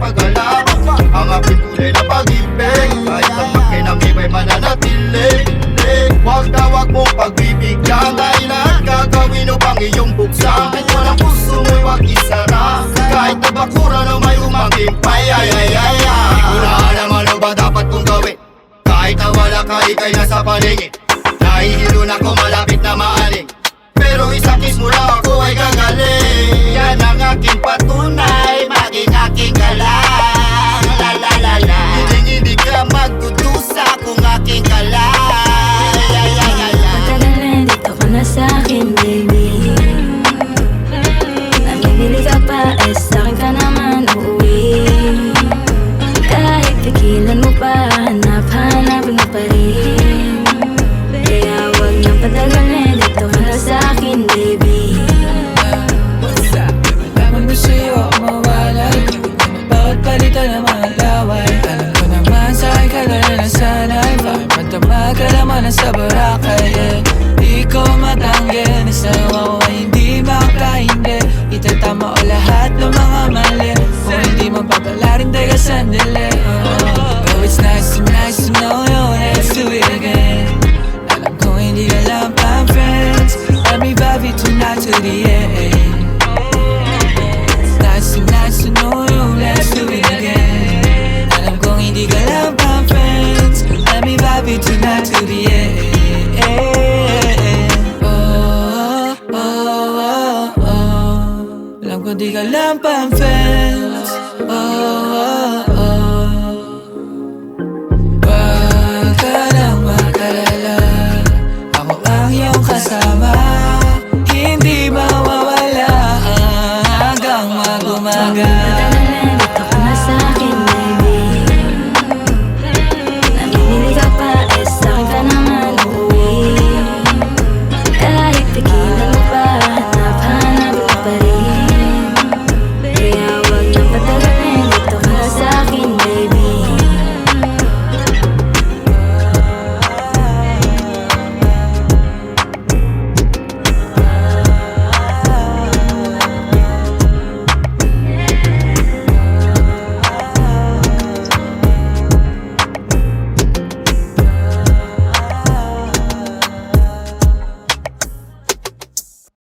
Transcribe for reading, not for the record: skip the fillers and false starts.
paghalap. Ang aking tunay na pag-ibig, kahit ang makinamibay mananatili. Huwag na huwag mong pagbibigyan, dahil lahat gagawin upang iyong buksan. Kung ang puso mo'y huwag isara, kahit na bakura na may umagimpay. Unahan naman ano ba dapat kong gawin, kahit na wala ka, ika'y nasa paligid. Nahihilo na ko, malapit na maaling, pero isang kiss mo lang ako ay gagaling. Yan ang aking patunay, maging aking galang. La la la la, hindi ka magdudusa kung aking galang. Matagal na dito ka na sa'kin, baby. Namimili ka pa, sa'kin ka naman uuwi. Kahit pigilan mo pa, hanap-hanapin mo pa rin. Kaya huwag nang patagalin, dito ka na sa'kin, baby. Lamang gusto sa'yo ako mawalay, bakit palitan ang mga laway? Alam ko naman sa'kin ka na nasanay, bakit matama ka naman sa Boracay? Di ko matanggi, nasa'yo ako ay hindi makakaindi. Itatama o lahat ng mga mali, kung hindi mo papalarin, teka sandali.